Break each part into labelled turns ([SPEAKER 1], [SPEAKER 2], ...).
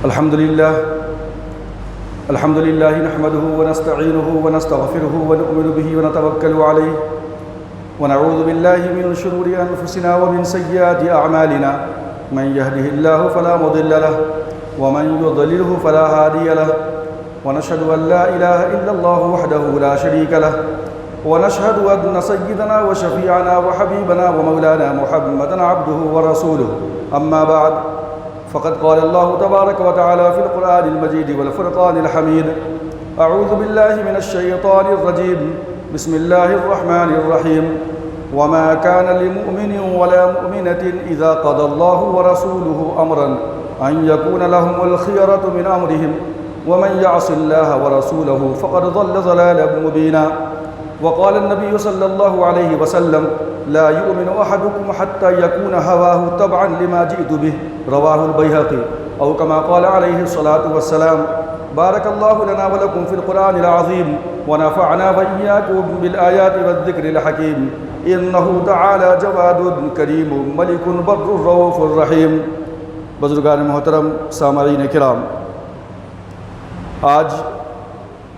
[SPEAKER 1] الحمد لله نحمده ونستعينه ونستغفره ونؤمن به ونتوكل عليه ونعوذ بالله من شرور أنفسنا ومن سيئات أعمالنا من يهده الله فلا مضل له ومن يضلله فلا هادي له ونشهد أن لا إله إلا الله وحده لا شريك له ونشهد أن سيدنا وشفيعنا وحبيبنا ومولانا محمدا عبده ورسوله أما بعد فقد قال الله تبارك وتعالى في القرآن المجيد والفرقان الحميد أعوذ بالله من الشيطان الرجيم بسم الله الرحمن الرحيم وما كان لمؤمن ولا مؤمنة إذا قضى الله ورسوله أمرا أن يكون لهم الخيرة من أمرهم ومن يعص الله ورسوله فقد ضل ضلالا مبينا وقال النبي صلى الله عليه وسلم لا يؤمن أحدكم حتى يكون هواه تبعا لما جئت به رواه البيهقي أو كما قال عليه الصلاة والسلام بارك الله لنا ولكم في القرآن العظيم ونفعنا وإياكم بالآيات والذكر الحكيم إنه تعالى جواد كريم ملك بر رؤوف رحيم بزرگان محترم سامعین کرام، آج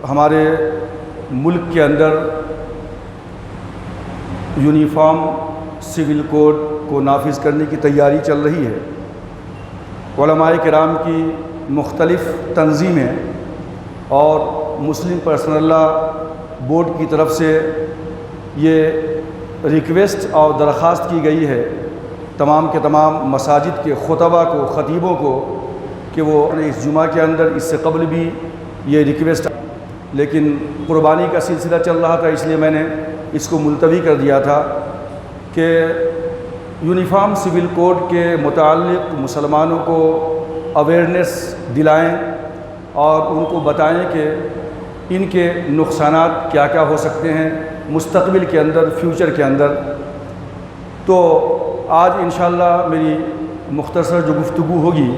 [SPEAKER 1] ہمارے ملک کے اندر یونیفارم سول کوڈ کو نافذ کرنے کی تیاری چل رہی ہے۔ علماء کرام کی مختلف تنظیمیں اور مسلم پرسنل لا بورڈ کی طرف سے یہ ریکویسٹ اور درخواست کی گئی ہے تمام کے تمام مساجد کے خطبہ کو، خطیبوں کو، کہ وہ اس جمعہ کے اندر اس سے قبل بھی یہ ریکویسٹ، لیکن قربانی کا سلسلہ چل رہا تھا، اس لیے میں نے اس کو ملتوی کر دیا تھا کہ یونیفارم سول کوڈ کے متعلق مسلمانوں کو اویئرنیس دلائیں اور ان کو بتائیں کہ ان کے نقصانات کیا کیا ہو سکتے ہیں مستقبل کے اندر، فیوچر کے اندر۔ تو آج انشاءاللہ میری مختصر جو گفتگو ہوگی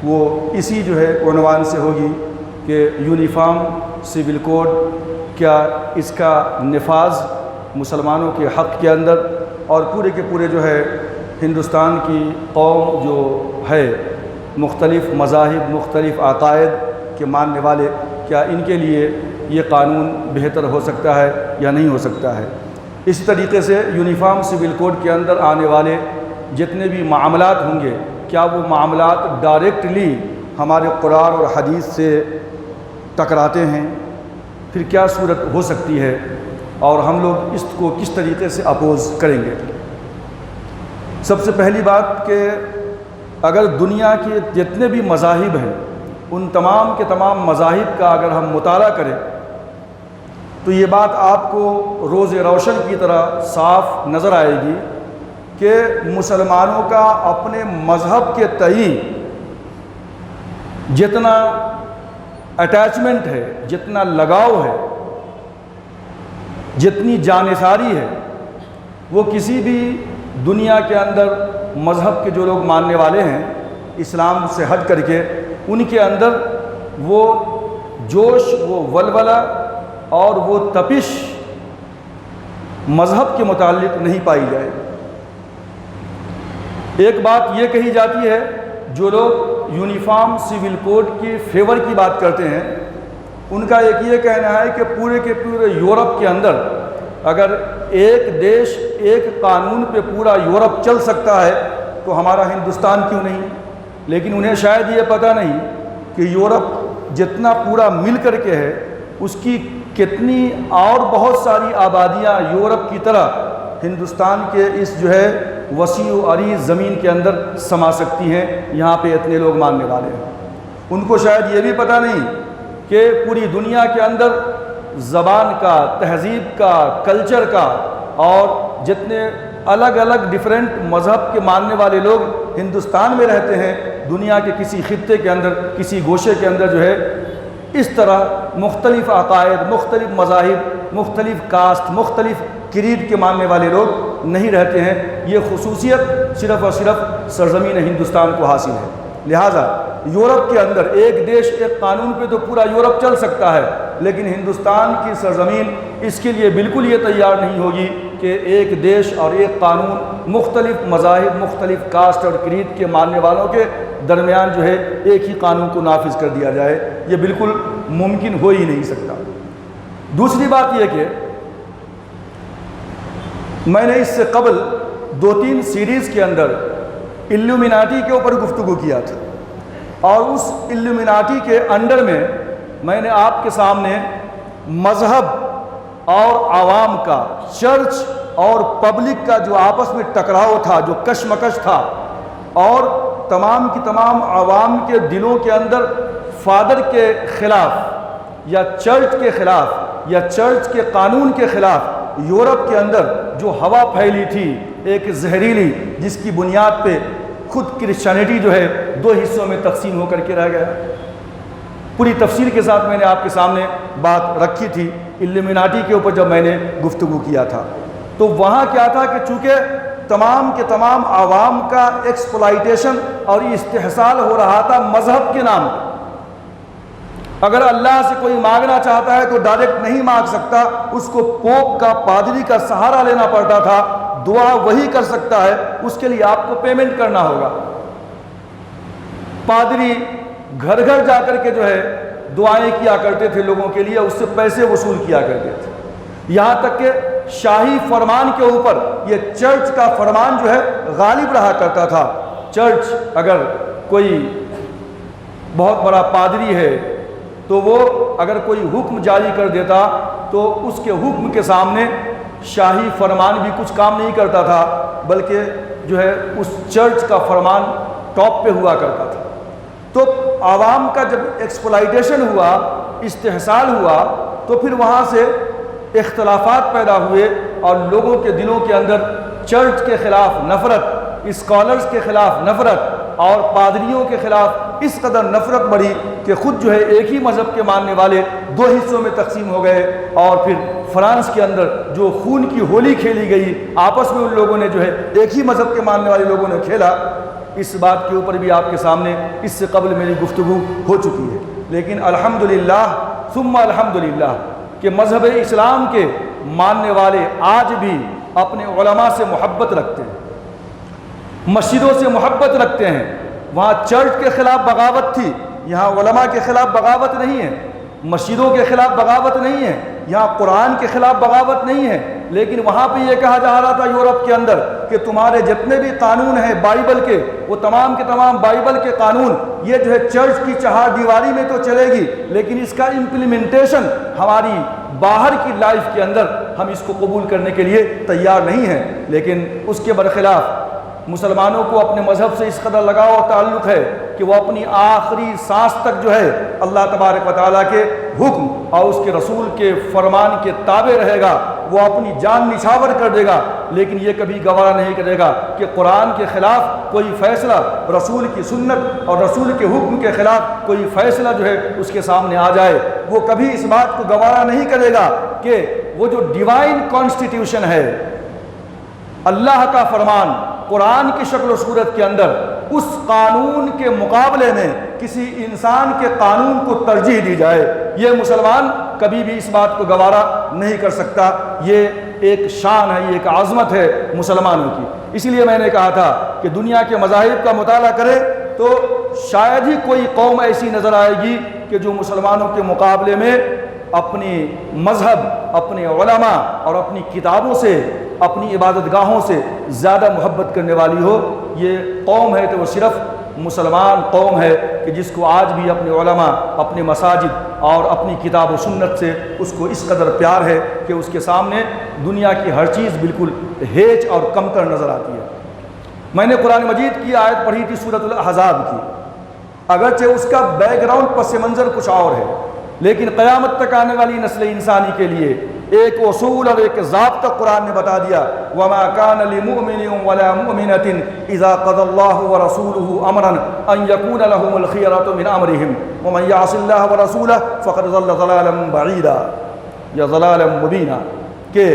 [SPEAKER 1] وہ اسی جو ہے عنوان سے ہوگی کہ یونیفارم سول کوڈ کیا اس کا نفاذ مسلمانوں کے حق کے اندر اور پورے کے پورے جو ہے ہندوستان کی قوم جو ہے، مختلف مذاہب، مختلف عقائد کے ماننے والے، کیا ان کے لیے یہ قانون بہتر ہو سکتا ہے یا نہیں ہو سکتا ہے۔ اس طریقے سے یونیفارم سول کوڈ کے اندر آنے والے جتنے بھی معاملات ہوں گے، کیا وہ معاملات ڈائریکٹلی ہمارے قرآن اور حدیث سے ٹکراتے ہیں، پھر کیا صورت ہو سکتی ہے اور ہم لوگ اس کو کس طریقے سے اپوز کریں گے۔ سب سے پہلی بات کہ اگر دنیا کے جتنے بھی مذاہب ہیں ان تمام کے تمام مذاہب کا اگر ہم مطالعہ کریں تو یہ بات آپ کو روز روشن کی طرح صاف نظر آئے گی کہ مسلمانوں کا اپنے مذہب کے تئیں جتنا اٹیچمنٹ ہے، جتنا لگاؤ ہے، جتنی جانثاری ہے، وہ کسی بھی دنیا کے اندر مذہب کے جو لوگ ماننے والے ہیں اسلام سے ہٹ کر کے، ان کے اندر وہ جوش، وہ ولولہ اور وہ تپش مذہب کے متعلق نہیں پائی جائے۔ ایک بات یہ کہی جاتی ہے، جو لوگ یونیفارم سول کوڈ کی فیور کی بات کرتے ہیں ان کا ایک یہ کہنا ہے کہ پورے کے پورے یورپ کے اندر اگر ایک دیش ایک قانون پہ پورا یورپ چل سکتا ہے تو ہمارا ہندوستان کیوں نہیں؟ لیکن انہیں شاید یہ پتہ نہیں کہ یورپ جتنا پورا مل کر کے ہے اس کی کتنی اور بہت ساری آبادیاں یورپ کی طرح ہندوستان کے اس جو ہے وسیع و عریض زمین کے اندر سما سکتی ہیں، یہاں پہ اتنے لوگ ماننے والے ہیں۔ ان کو شاید یہ بھی پتہ نہیں کہ پوری دنیا کے اندر زبان کا، تہذیب کا، کلچر کا اور جتنے الگ الگ ڈیفرنٹ مذہب کے ماننے والے لوگ ہندوستان میں رہتے ہیں، دنیا کے کسی خطے کے اندر، کسی گوشے کے اندر جو ہے اس طرح مختلف عقائد، مختلف مذاہب، مختلف کاسٹ، مختلف کریڈ کے ماننے والے لوگ نہیں رہتے ہیں۔ یہ خصوصیت صرف اور صرف سرزمین ہندوستان کو حاصل ہے۔ لہٰذا یورپ کے اندر ایک دیش ایک قانون پہ تو پورا یورپ چل سکتا ہے، لیکن ہندوستان کی سرزمین اس کے لیے بالکل یہ تیار نہیں ہوگی کہ ایک دیش اور ایک قانون مختلف مذاہب، مختلف کاسٹ اور کریڈ کے ماننے والوں کے درمیان جو ہے ایک ہی قانون کو نافذ کر دیا جائے، یہ بالکل ممکن ہو ہی نہیں سکتا۔ دوسری بات یہ کہ میں نے اس سے قبل 2-3 سیریز کے اندر الومناٹی کے اوپر گفتگو کیا تھا، اور اس الومناٹی کے انڈر میں نے آپ کے سامنے مذہب اور عوام کا، چرچ اور پبلک کا جو آپس میں ٹکراؤ تھا، جو کشمکش تھا، اور تمام کی تمام عوام کے دلوں کے اندر فادر کے خلاف یا چرچ کے خلاف یا چرچ کے قانون کے خلاف یورپ کے اندر جو ہوا پھیلی تھی ایک زہریلی، جس کی بنیاد پہ خود کرسچینٹی جو ہے 2 حصوں میں تقسیم ہو کر کے رہ گیا۔ پوری تفصیل کے ساتھ میں نے آپ کے سامنے بات رکھی تھی الومناٹی کے اوپر جب میں نے گفتگو کیا تھا، تو وہاں کیا تھا کہ چونکہ تمام کے تمام عوام کا ایکسپلائٹیشن اور استحصال ہو رہا تھا مذہب کے نام پر۔ اگر اللہ سے کوئی مانگنا چاہتا ہے تو ڈائریکٹ نہیں مانگ سکتا، اس کو پوپ کا، پادری کا سہارا لینا پڑتا تھا، دعا وہی کر سکتا ہے، اس کے لیے آپ کو پیمنٹ کرنا ہوگا۔ پادری گھر گھر جا کر کے جو ہے دعائیں کیا کرتے تھے لوگوں کے لیے، اس سے پیسے وصول کیا کرتے تھے، یہاں تک کہ شاہی فرمان کے اوپر یہ چرچ کا فرمان جو ہے غالب رہا کرتا تھا۔ چرچ اگر کوئی بہت بڑا پادری ہے تو وہ اگر کوئی حکم جاری کر دیتا تو اس کے حکم کے سامنے شاہی فرمان بھی کچھ کام نہیں کرتا تھا، بلکہ جو ہے اس چرچ کا فرمان ٹاپ پہ ہوا کرتا تھا۔ تو عوام کا جب ایکسپلائٹیشن ہوا، استحصال ہوا، تو پھر وہاں سے اختلافات پیدا ہوئے اور لوگوں کے دلوں کے اندر چرچ کے خلاف نفرت، اسکالرز کے خلاف نفرت اور پادریوں کے خلاف اس قدر نفرت بڑھی کہ خود جو ہے ایک ہی مذہب کے ماننے والے 2 حصوں میں تقسیم ہو گئے، اور پھر فرانس کے اندر جو خون کی ہولی کھیلی گئی آپس میں ان لوگوں نے جو ہے ایک ہی مذہب کے ماننے والے لوگوں نے کھیلا، اس بات کے اوپر بھی آپ کے سامنے اس سے قبل میری گفتگو ہو چکی ہے۔ لیکن الحمدللہ ثم الحمدللہ کہ مذہب اسلام کے ماننے والے آج بھی اپنے علماء سے محبت رکھتے ہیں، مسجدوں سے محبت رکھتے ہیں۔ وہاں چرچ کے خلاف بغاوت تھی، یہاں علماء کے خلاف بغاوت نہیں ہے، مسجدوں کے خلاف بغاوت نہیں ہے، یہاں قرآن کے خلاف بغاوت نہیں ہے۔ لیکن وہاں پہ یہ کہا جا رہا تھا یورپ کے اندر کہ تمہارے جتنے بھی قانون ہیں بائبل کے، وہ تمام کے تمام بائبل کے قانون یہ جو ہے چرچ کی چہار دیواری میں تو چلے گی، لیکن اس کا امپلیمنٹیشن ہماری باہر کی لائف کے اندر ہم اس کو قبول کرنے کے لیے تیار نہیں ہیں۔ لیکن اس کے برخلاف مسلمانوں کو اپنے مذہب سے اس قدر لگاؤ اور تعلق ہے کہ وہ اپنی آخری سانس تک جو ہے اللہ تبارک و تعالیٰ کے حکم اور اس کے رسول کے فرمان کے تابع رہے گا، وہ اپنی جان نچھاور کر دے گا، لیکن یہ کبھی گوارا نہیں کرے گا کہ قرآن کے خلاف کوئی فیصلہ، رسول کی سنت اور رسول کے حکم کے خلاف کوئی فیصلہ جو ہے اس کے سامنے آ جائے۔ وہ کبھی اس بات کو گوارا نہیں کرے گا کہ وہ جو ڈیوائن کانسٹیٹیوشن ہے، اللہ کا فرمان قرآن کی شکل و صورت کے اندر، اس قانون کے مقابلے میں کسی انسان کے قانون کو ترجیح دی جائے، یہ مسلمان کبھی بھی اس بات کو گوارا نہیں کر سکتا۔ یہ ایک شان ہے، یہ ایک عظمت ہے مسلمانوں کی۔ اسی لیے میں نے کہا تھا کہ دنیا کے مذاہب کا مطالعہ کرے تو شاید ہی کوئی قوم ایسی نظر آئے گی کہ جو مسلمانوں کے مقابلے میں اپنی مذہب، اپنے علماء اور اپنی کتابوں سے، اپنی عبادت گاہوں سے زیادہ محبت کرنے والی ہو۔ یہ قوم ہے تو وہ صرف مسلمان قوم ہے کہ جس کو آج بھی اپنے علماء، اپنے مساجد اور اپنی کتاب و سنت سے اس کو اس قدر پیار ہے کہ اس کے سامنے دنیا کی ہر چیز بالکل ہیچ اور کمتر نظر آتی ہے۔ میں نے قرآن مجید کی آیت پڑھی تھی سورۃ الاحزاب کی، اگرچہ اس کا بیک گراؤنڈ پس منظر کچھ اور ہے، لیکن قیامت تک آنے والی نسل انسانی کے لیے ایک اصول اور ایک ضابطہ قرآن نے بتا دیا، وَمَا كَانَ لِمُؤْمِنٍ وَلَا مُؤْمِنَةٍ إِذَا قَضَى اللَّهُ وَرَسُولُهُ أَمْرًا أَن يَكُونَ لَهُمُ الْخِيَرَةُ مِنْ أَمْرِهِمْ وَمَنْ يَعْصِ اللَّهَ وَرَسُولَهُ فَقَدْ ضَلَّ ضَلَالًا بَعِيدًا یا ضَلَالًا مُبِينًا، کہ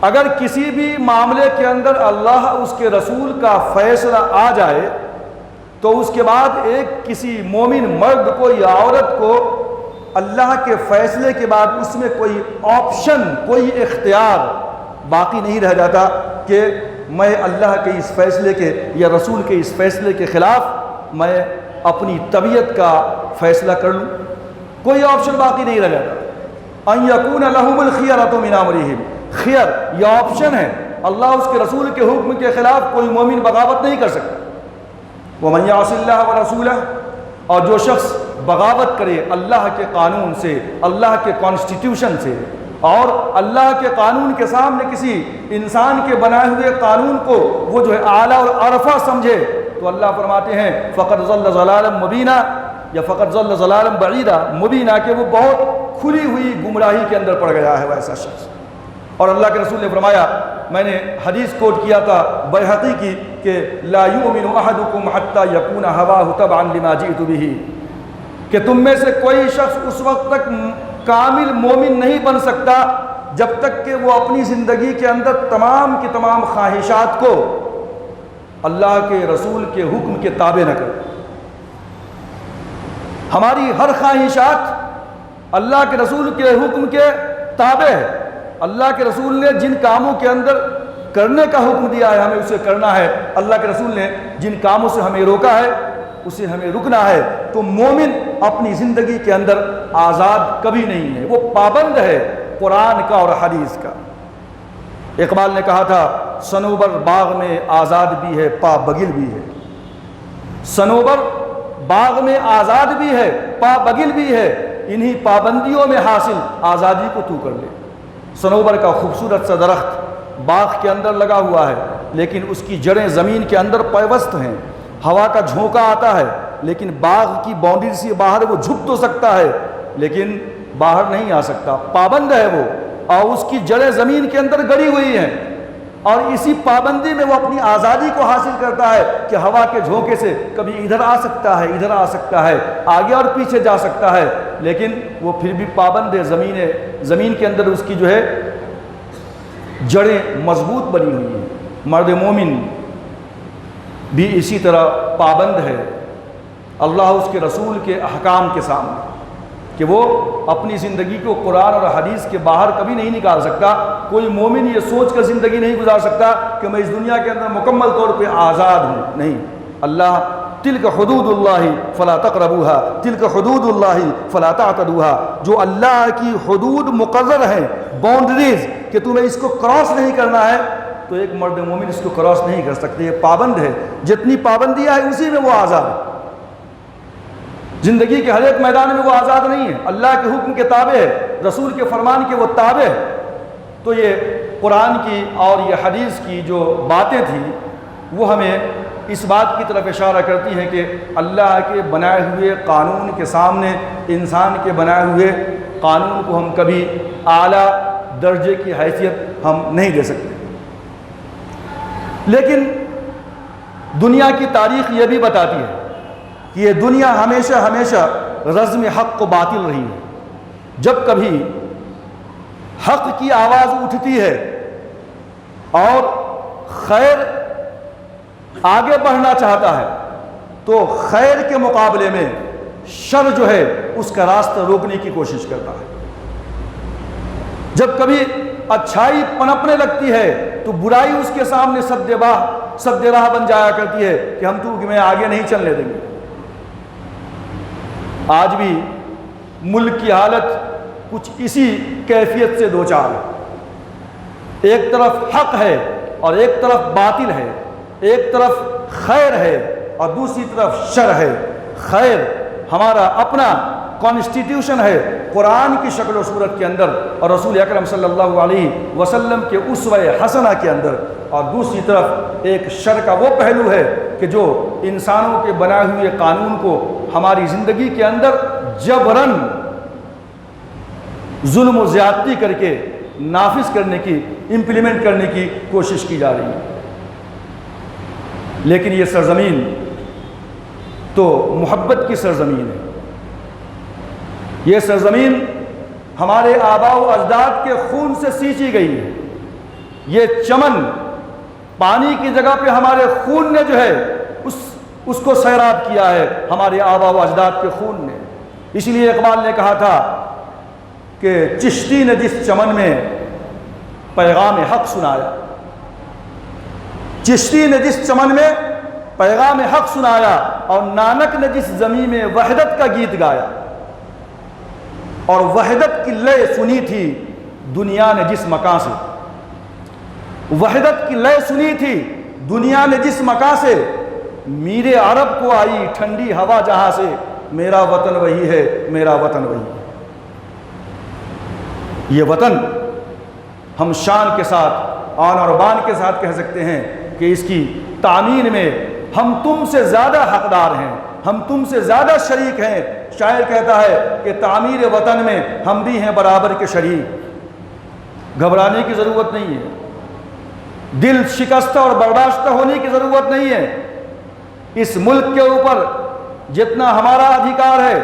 [SPEAKER 1] اگر کسی بھی معاملے کے اندر اللہ اس کے رسول کا فیصلہ آ جائے تو اس کے بعد ایک کسی مومن مرد کو یا عورت کو اللہ کے فیصلے کے بعد اس میں کوئی آپشن، کوئی اختیار باقی نہیں رہ جاتا کہ میں اللہ کے اس فیصلے کے یا رسول کے اس فیصلے کے خلاف میں اپنی طبیعت کا فیصلہ کر لوں. کوئی آپشن باقی نہیں رہ جاتا. ان یکون لہم الخیرۃ من امرہم، خیر یہ آپشن ہے. اللہ اس کے رسول کے حکم کے خلاف کوئی مومن بغاوت نہیں کر سکتا. ومن یعص اللہ ورسولہ، اور جو شخص بغاوت کرے اللہ کے قانون سے، اللہ کے کانسٹیٹیوشن سے، اور اللہ کے قانون کے سامنے کسی انسان کے بنائے ہوئے قانون کو وہ جو ہے اعلیٰ اور عرفہ سمجھے، تو اللہ فرماتے ہیں فقد ضل ضلالا مبینا، یا فقد ضل ضلالا بعیدا، مبینا کہ وہ بہت کھلی ہوئی گمراہی کے اندر پڑ گیا ہے ویسا شخص. اور اللہ کے رسول نے فرمایا، میں نے حدیث کوٹ کیا تھا بیہقی کی کہ لا یؤمن احدکم حتی یکون ہواہ تبعا لما جئت بہ، کہ تم میں سے کوئی شخص اس وقت تک کامل مومن نہیں بن سکتا جب تک کہ وہ اپنی زندگی کے اندر تمام کی تمام خواہشات کو اللہ کے رسول کے حکم کے تابع نہ کرے. ہماری ہر خواہشات اللہ کے رسول کے حکم کے تابع ہے. اللہ کے رسول نے جن کاموں کے اندر کرنے کا حکم دیا ہے ہمیں اسے کرنا ہے، اللہ کے رسول نے جن کاموں سے ہمیں روکا ہے اسے ہمیں رکنا ہے. تو مومن اپنی زندگی کے اندر آزاد کبھی نہیں ہے، وہ پابند ہے قرآن کا اور حدیث کا. اقبال نے کہا تھا صنوبر باغ میں آزاد بھی ہے پا بگل بھی ہے. صنوبر باغ میں آزاد بھی ہے پا بگل بھی ہے، انہی پابندیوں میں حاصل آزادی کو تو کر لے. صنوبر کا خوبصورت سا درخت باغ کے اندر لگا ہوا ہے، لیکن اس کی جڑیں زمین کے اندر پیوست ہیں. ہوا کا جھونکا آتا ہے لیکن باغ کی باؤنڈری سے باہر وہ جھک تو سکتا ہے لیکن باہر نہیں آ سکتا، پابند ہے وہ، اور اس کی جڑیں زمین کے اندر گڑی ہوئی ہیں. اور اسی پابندی میں وہ اپنی آزادی کو حاصل کرتا ہے کہ ہوا کے جھونکے سے کبھی ادھر آ سکتا ہے، ادھر آ سکتا ہے، آگے اور پیچھے جا سکتا ہے، لیکن وہ پھر بھی پابند ہے. زمین کے اندر اس کی جو ہے جڑیں مضبوط بنی ہوئی ہیں. مرد مومن بھی اسی طرح پابند ہے اللہ اس کے رسول کے احکام کے سامنے، کہ وہ اپنی زندگی کو قرآن اور حدیث کے باہر کبھی نہیں نکال سکتا. کوئی مومن یہ سوچ کر زندگی نہیں گزار سکتا کہ میں اس دنیا کے اندر مکمل طور پہ آزاد ہوں. نہیں، اللہ تلک حدود اللہ فلا تقربوها، تلک حدود اللہ فلا تعتدوها، جو اللہ کی حدود مقرر ہیں، باؤنڈریز، کہ تمہیں اس کو کراس نہیں کرنا ہے، تو ایک مرد مومن اس کو کراس نہیں کر سکتے. یہ پابند ہے، جتنی پابندیاں ہیں اسی میں وہ آزاد ہے. زندگی کے ہر ایک میدان میں وہ آزاد نہیں ہے، اللہ کے حکم کے تابع ہے، رسول کے فرمان کے وہ تابع ہے. تو یہ قرآن کی اور یہ حدیث کی جو باتیں تھیں وہ ہمیں اس بات کی طرف اشارہ کرتی ہیں کہ اللہ کے بنائے ہوئے قانون کے سامنے انسان کے بنائے ہوئے قانون کو ہم کبھی اعلیٰ درجے کی حیثیت ہم نہیں دے سکتے. لیکن دنیا کی تاریخ یہ بھی بتاتی ہے کہ یہ دنیا ہمیشہ رزم حق و باطل رہی ہے. جب کبھی حق کی آواز اٹھتی ہے اور خیر آگے بڑھنا چاہتا ہے تو خیر کے مقابلے میں شر جو ہے اس کا راستہ روکنے کی کوشش کرتا ہے. جب کبھی اچھائی پنپنے لگتی ہے تو برائی اس کے سامنے سد راہ بن جایا کرتی ہے کہ ہم تو میں آگے نہیں چلنے دیں گے. آج بھی ملک کی حالت کچھ اسی کیفیت سے دوچار ہے. ایک طرف حق ہے اور ایک طرف باطل ہے، ایک طرف خیر ہے اور دوسری طرف شر ہے. خیر ہمارا اپنا کانسٹیٹیوشن ہے قرآن کی شکل و صورت کے اندر اور رسول اکرم صلی اللہ علیہ وسلم کے اسوہ حسنہ کے اندر، اور دوسری طرف ایک شر کا وہ پہلو ہے کہ جو انسانوں کے بنائے ہوئے قانون کو ہماری زندگی کے اندر جبراً ظلم و زیادتی کر کے نافذ کرنے کی، امپلیمنٹ کرنے کی کوشش کی جا رہی ہے. لیکن یہ سرزمین تو محبت کی سرزمین ہے. یہ سرزمین ہمارے آباء و اجداد کے خون سے سینچی گئی ہے. یہ چمن پانی کی جگہ پہ ہمارے خون نے جو ہے اس کو سیراب کیا ہے، ہمارے آباء و اجداد کے خون نے. اس لیے اقبال نے کہا تھا کہ چشتی نے جس چمن میں پیغام حق سنایا، چشتی نے جس چمن میں پیغام حق سنایا، اور نانک نے جس زمین میں وحدت کا گیت گایا، اور وحدت کی لے سنی تھی دنیا نے جس مکان سے، وحدت کی لے سنی تھی دنیا نے جس مکان سے، میرے عرب کو آئی ٹھنڈی ہوا جہاں سے، میرا وطن وہی ہے، میرا وطن وہی ہے۔ یہ وطن ہم شان کے ساتھ، آن اور بان کے ساتھ کہہ سکتے ہیں کہ اس کی تعمیر میں ہم تم سے زیادہ حقدار ہیں، ہم تم سے زیادہ شریک ہیں۔ شاعر کہتا ہے کہ تعمیر وطن میں ہم بھی ہیں برابر کے شریک۔ گھبرانے کی ضرورت نہیں ہے، دل شکستہ اور برداشتہ ہونے کی ضرورت نہیں ہے۔ اس ملک کے اوپر جتنا ہمارا ادھیکار ہے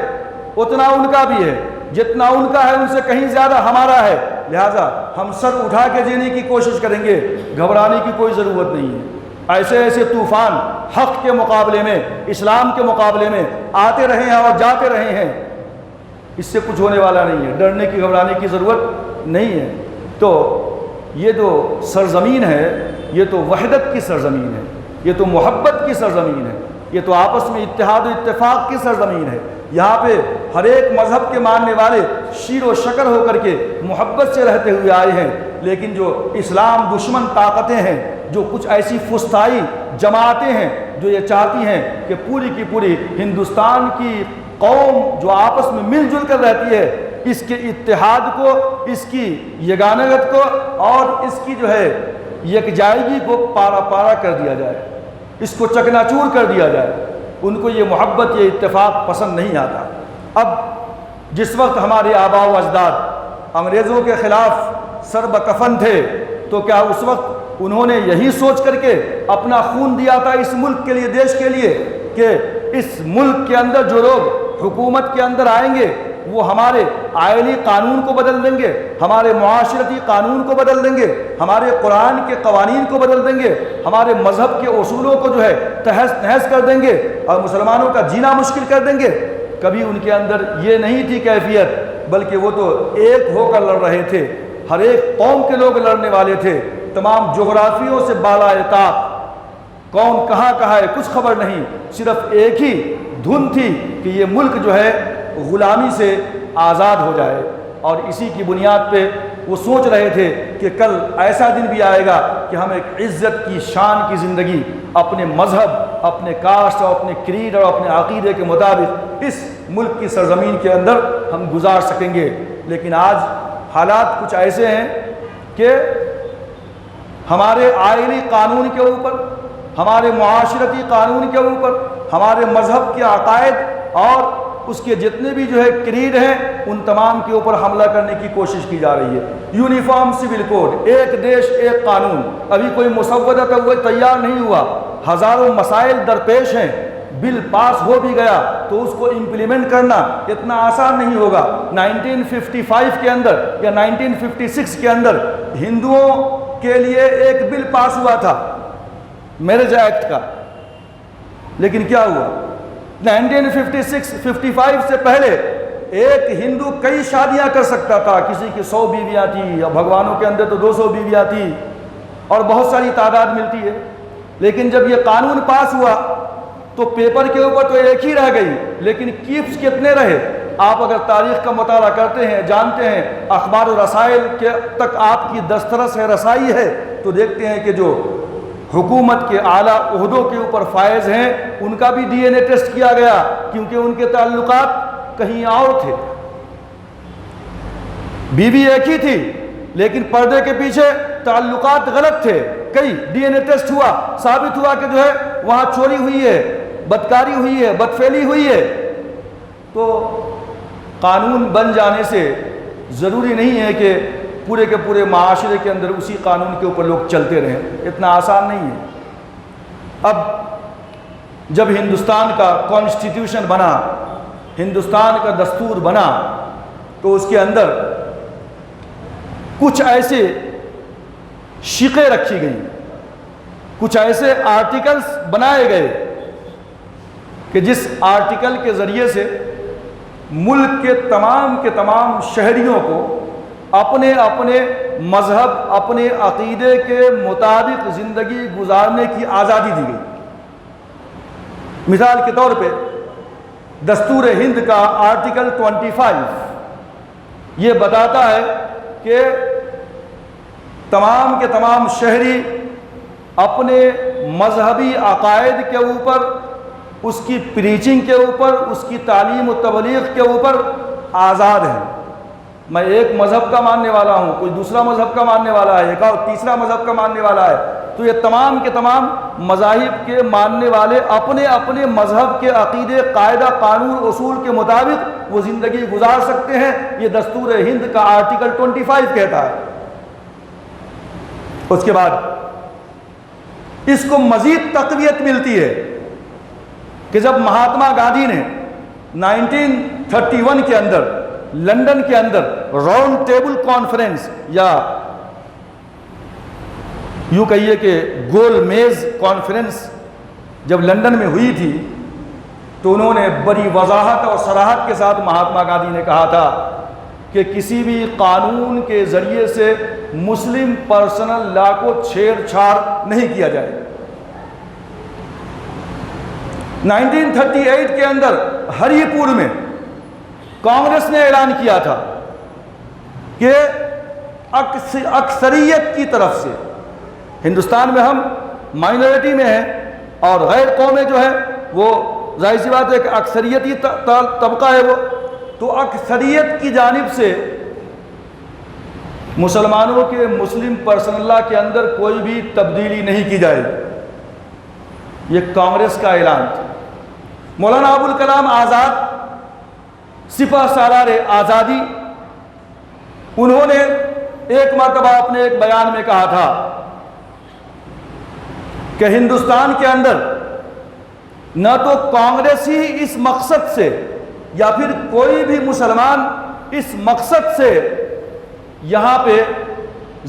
[SPEAKER 1] اتنا ان کا بھی ہے، جتنا ان کا ہے ان سے کہیں زیادہ ہمارا ہے، لہٰذا ہم سر اٹھا کے جینے کی کوشش کریں گے، گھبرانے کی کوئی ضرورت نہیں ہے۔ ایسے ایسے طوفان حق کے مقابلے میں، اسلام کے مقابلے میں آتے رہے ہیں اور جاتے رہے ہیں، اس سے کچھ ہونے والا نہیں ہے، ڈرنے کی گھبرانے کی ضرورت نہیں ہے۔ تو یہ جو سرزمین ہے یہ تو وحدت کی سرزمین ہے، یہ تو محبت کی سرزمین ہے، یہ تو آپس میں اتحاد و اتفاق کی سرزمین ہے۔ یہاں پہ ہر ایک مذہب کے ماننے والے شیر و شکر ہو کر کے محبت سے رہتے ہوئے آئے ہیں، لیکن جو اسلام دشمن طاقتیں ہیں، جو کچھ ایسی فسطائی جماعتیں ہیں جو یہ چاہتی ہیں کہ پوری کی پوری ہندوستان کی قوم جو آپس میں مل جل کر رہتی ہے، اس کے اتحاد کو، اس کی یگانگت کو اور اس کی جو ہے یکجائیگی کو پارا پارا کر دیا جائے، اس کو چکنا چور کر دیا جائے۔ ان کو یہ محبت، یہ اتفاق پسند نہیں آتا۔ اب جس وقت ہمارے آباء و اجداد انگریزوں کے خلاف سر بکفن تھے تو کیا اس وقت انہوں نے یہی سوچ کر کے اپنا خون دیا تھا اس ملک کے لیے، دیش کے لیے، کہ اس ملک کے اندر جو لوگ حکومت کے اندر آئیں گے وہ ہمارے آئلی قانون کو بدل دیں گے، ہمارے معاشرتی قانون کو بدل دیں گے، ہمارے قرآن کے قوانین کو بدل دیں گے، ہمارے مذہب کے اصولوں کو جو ہے تہس نہس کر دیں گے اور مسلمانوں کا جینا مشکل کر دیں گے؟ کبھی ان کے اندر یہ نہیں تھی کیفیت، بلکہ وہ تو ایک ہو کر لڑ رہے تھے، ہر ایک قوم کے لوگ لڑنے والے تھے، تمام جغرافیوں سے بالا طاق، کون کہاں کہاں ہے کچھ خبر نہیں، صرف ایک ہی دھن تھی کہ یہ ملک جو ہے غلامی سے آزاد ہو جائے، اور اسی کی بنیاد پہ وہ سوچ رہے تھے کہ کل ایسا دن بھی آئے گا کہ ہم ایک عزت کی شان کی زندگی اپنے مذہب، اپنے کاسٹ اور اپنے کریڈ اور اپنے عقیدے کے مطابق اس ملک کی سرزمین کے اندر ہم گزار سکیں گے۔ لیکن آج حالات کچھ ایسے ہیں کہ ہمارے آئلی قانون کے اوپر، ہمارے معاشرتی قانون کے اوپر، ہمارے مذہب کے عقائد اور اس کے جتنے بھی جو ہے کریڈ ہیں ان تمام کے اوپر حملہ کرنے کی کوشش کی جا رہی ہے۔ یونیفارم سول کوڈ، ایک دیش ایک قانون، ابھی کوئی مسودہ تیار نہیں ہوا، ہزاروں مسائل درپیش ہیں، بل پاس ہو بھی گیا تو اس کو امپلیمنٹ کرنا اتنا آسان نہیں ہوگا۔ 1955 کے اندر یا 1956 کے اندر ہندوؤں کے لیے ایک بل پاس ہوا تھا میرج ایکٹ کا، لیکن کیا ہوا؟ 1956-55 سے پہلے ایک ہندو کئی شادیاں کر سکتا تھا، کسی کی 100 بیویاں تھیں، اور بھگوانوں کے اندر تو 200 بیویاں تھیں اور بہت ساری تعداد ملتی ہے۔ لیکن جب یہ قانون پاس ہوا تو پیپر کے اوپر تو ایک ہی رہ گئی، لیکن کیپس کتنے رہے؟ آپ اگر تاریخ کا مطالعہ کرتے ہیں، جانتے ہیں، اخبار و رسائل کے تک آپ کی دسترس ہے، رسائی ہے، تو دیکھتے ہیں کہ جو حکومت کے اعلیٰ عہدوں کے اوپر فائز ہیں ان کا بھی ڈی این اے ٹیسٹ کیا گیا، کیونکہ ان کے تعلقات کہیں اور تھے۔ بیوی ایک ہی تھی لیکن پردے کے پیچھے تعلقات غلط تھے، کئی ڈی این اے ٹیسٹ ہوا، ثابت ہوا کہ جو ہے وہاں چوری ہوئی ہے، بدکاری ہوئی ہے، بدفعلی ہوئی ہے۔ تو قانون بن جانے سے ضروری نہیں ہے کہ پورے کے پورے معاشرے کے اندر اسی قانون کے اوپر لوگ چلتے رہیں، اتنا آسان نہیں ہے۔ اب جب ہندوستان کا کانسٹیٹیوشن بنا، ہندوستان کا دستور بنا، تو اس کے اندر کچھ ایسے شقیں رکھی گئیں، کچھ ایسے آرٹیکلز بنائے گئے کہ جس آرٹیکل کے ذریعے سے ملک کے تمام شہریوں کو اپنے اپنے مذہب اپنے عقیدے کے مطابق زندگی گزارنے کی آزادی دی گئی۔ مثال کے طور پہ دستور ہند کا آرٹیکل 25 یہ بتاتا ہے کہ تمام کے تمام شہری اپنے مذہبی عقائد کے اوپر، اس کی پریچنگ کے اوپر، اس کی تعلیم و تبلیغ کے اوپر آزاد ہیں۔ میں ایک مذہب کا ماننے والا ہوں، کوئی دوسرا مذہب کا ماننے والا ہے، ایک اور تیسرا مذہب کا ماننے والا ہے، تو یہ تمام کے تمام مذاہب کے ماننے والے اپنے اپنے مذہب کے عقیدے، قاعدہ، قانون، اصول کے مطابق وہ زندگی گزار سکتے ہیں۔ یہ دستور ہند کا آرٹیکل 25 کہتا ہے۔ اس کے بعد اس کو مزید تقویت ملتی ہے کہ جب مہاتما گاندھی نے 1931 کے اندر لندن کے اندر راؤنڈ ٹیبل کانفرنس، یا یوں کہیے کہ گول میز کانفرنس جب لندن میں ہوئی تھی، تو انہوں نے بڑی وضاحت اور صراحت کے ساتھ مہاتما گاندھی نے کہا تھا کہ کسی بھی قانون کے ذریعے سے مسلم پرسنل لا کو چھیڑ چھاڑ نہیں کیا جائے۔ 1938 کے اندر ہری پور میں کانگریس نے اعلان کیا تھا کہ اکثریت کی طرف سے، ہندوستان میں ہم مائنورٹی میں ہیں اور غیر قومیں جو ہے وہ ظاہر سی بات ہے کہ اکثریتی طبقہ ہے وہ، تو اکثریت کی جانب سے مسلمانوں کے مسلم پرسنل لا کے اندر کوئی بھی تبدیلی نہیں کی جائے۔ یہ کانگریس کا اعلان تھا۔ مولانا ابوالکلام آزاد، سپہ سالار آزادی، انہوں نے ایک مرتبہ اپنے ایک بیان میں کہا تھا کہ ہندوستان کے اندر نہ تو کانگریس ہی اس مقصد سے یا پھر کوئی بھی مسلمان اس مقصد سے یہاں پہ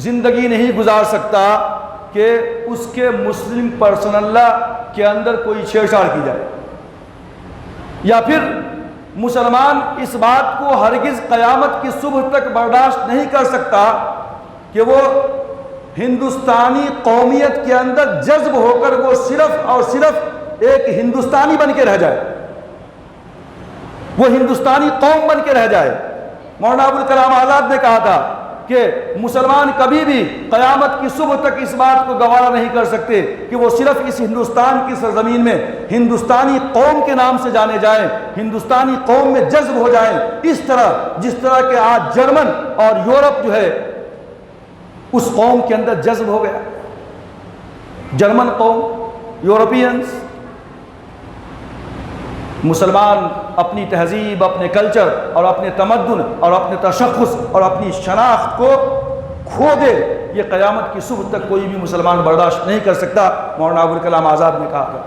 [SPEAKER 1] زندگی نہیں گزار سکتا کہ اس کے مسلم پرسنل لا کے اندر کوئی چھیڑ چھاڑ کی جائے، یا پھر مسلمان اس بات کو ہرگز قیامت کی صبح تک برداشت نہیں کر سکتا کہ وہ ہندوستانی قومیت کے اندر جذب ہو کر وہ صرف اور صرف ایک ہندوستانی بن کے رہ جائے، وہ ہندوستانی قوم بن کے رہ جائے۔ مولانا ابوالکلام آزاد نے کہا تھا کہ مسلمان کبھی بھی قیامت کی صبح تک اس بات کو گوارا نہیں کر سکتے کہ وہ صرف اس ہندوستان کی سرزمین میں ہندوستانی قوم کے نام سے جانے جائیں، ہندوستانی قوم میں جذب ہو جائیں، اس طرح جس طرح کہ آج جرمن اور یورپ جو ہے اس قوم کے اندر جذب ہو گیا۔ جرمن قوم، یورپینز، مسلمان اپنی تہذیب، اپنے کلچر اور اپنے تمدن اور اپنے تشخص اور اپنی شناخت کو کھو دے، یہ قیامت کی صبح تک کوئی بھی مسلمان برداشت نہیں کر سکتا، مولانا ابوالکلام آزاد نے کہا تھا۔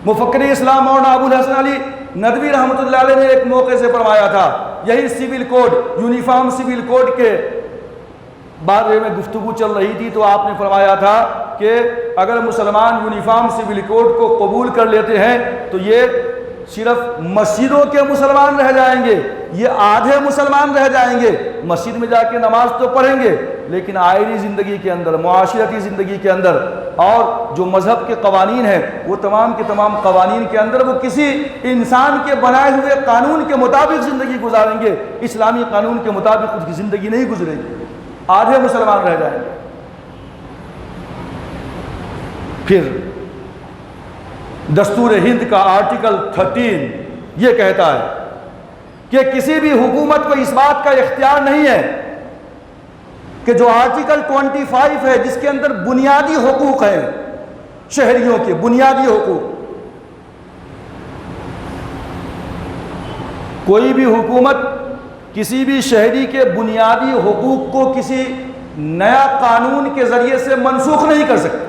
[SPEAKER 1] مفکر اسلام مولانا ابوالحسن علی ندوی رحمۃ اللہ علیہ نے ایک موقع سے فرمایا تھا، یہی civil code, uniform civil code کے بارے میں گفتگو چل رہی تھی، تو آپ نے فرمایا تھا کہ اگر مسلمان یونیفارم سول کوڈ کو قبول کر لیتے ہیں تو یہ صرف مسجدوں کے مسلمان رہ جائیں گے، یہ آدھے مسلمان رہ جائیں گے، مسجد میں جا کے نماز تو پڑھیں گے لیکن آئینی زندگی کے اندر، معاشرتی زندگی کے اندر اور جو مذہب کے قوانین ہیں وہ تمام کے تمام قوانین کے اندر وہ کسی انسان کے بنائے ہوئے قانون کے مطابق زندگی گزاریں گے، اسلامی قانون کے مطابق اس کی زندگی نہیں گزرے گی، آدھے مسلمان رہ جائیں گے۔ پھر دستور ہند کا آرٹیکل 13 یہ کہتا ہے کہ کسی بھی حکومت کو اس بات کا اختیار نہیں ہے کہ جو آرٹیکل 25 ہے جس کے اندر بنیادی حقوق ہیں شہریوں کے، بنیادی حقوق، کوئی بھی حکومت کسی بھی شہری کے بنیادی حقوق کو کسی نیا قانون کے ذریعے سے منسوخ نہیں کر سکتی۔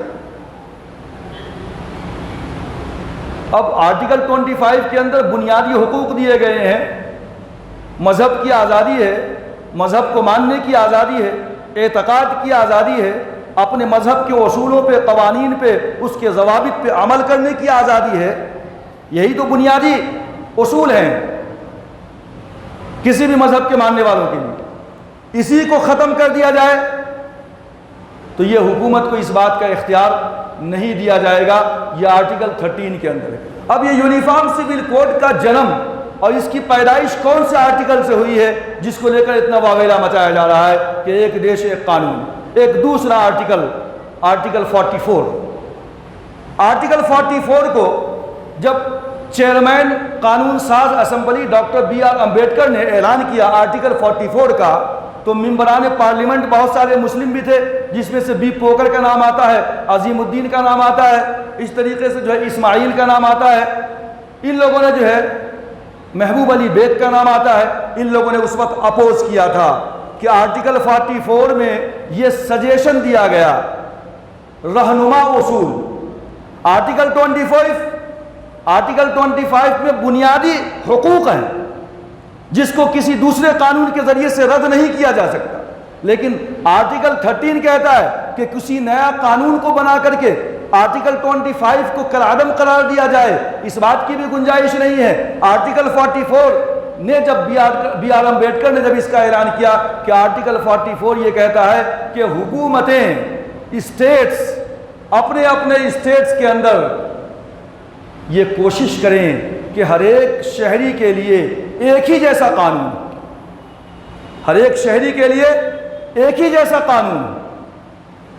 [SPEAKER 1] اب آرٹیکل 25 کے اندر بنیادی حقوق دیے گئے ہیں، مذہب کی آزادی ہے، مذہب کو ماننے کی آزادی ہے، اعتقاد کی آزادی ہے، اپنے مذہب کے اصولوں پہ، قوانین پہ، اس کے ضوابط پہ عمل کرنے کی آزادی ہے، یہی تو بنیادی اصول ہیں کسی بھی مذہب کے ماننے والوں کے لیے۔ اسی کو ختم کر دیا جائے تو یہ حکومت کو اس بات کا اختیار نہیں دیا جائے گا، یہ آرٹیکل 13 کے اندر ہے۔ اب یہ یونیفارم سول کوڈ کا جنم اور اس کی پیدائش کون سے آرٹیکل سے ہوئی ہے جس کو لے کر اتنا واویلا مچایا جا رہا ہے کہ ایک دیش ایک قانون؟ ایک دوسرا آرٹیکل 44۔ آرٹیکل 44 کو جب چیئرمین قانون ساز assembly doctor B R Ambedkar نے اعلان کیا آرٹیکل 44 کا، تو ممبران پارلیمنٹ بہت سارے مسلم بھی تھے، جس میں سے بی پوکر کا نام آتا ہے، عظیم الدین کا نام آتا ہے، اس طریقے سے جو ہے اسماعیل کا نام آتا ہے، ان لوگوں نے جو ہے محبوب علی بیگ کا نام آتا ہے، ان لوگوں نے اس وقت اپوز کیا تھا کہ آرٹیکل 44 میں یہ سجیشن دیا گیا، رہنما اصول۔ آرٹیکل 25 میں بنیادی حقوق ہیں جس کو کسی دوسرے قانون کے ذریعے سے رد نہیں کیا جا سکتا، لیکن آرٹیکل 13 کہتا ہے کہ کسی نیا قانون کو بنا کر کے آرٹیکل 25 کو کالعدم قرار دیا جائے، اس بات کی بھی گنجائش نہیں ہے۔ آرٹیکل 44 نے جب بی آر امبیڈکر نے جب اس کا اعلان کیا کہ آرٹیکل 44 یہ کہتا ہے کہ حکومتیں، اسٹیٹس اپنے اسٹیٹس کے اندر یہ کوشش کریں کہ ہر ایک شہری کے لیے ایک ہی جیسا قانون، ہر ایک شہری کے لیے ایک ہی جیسا قانون۔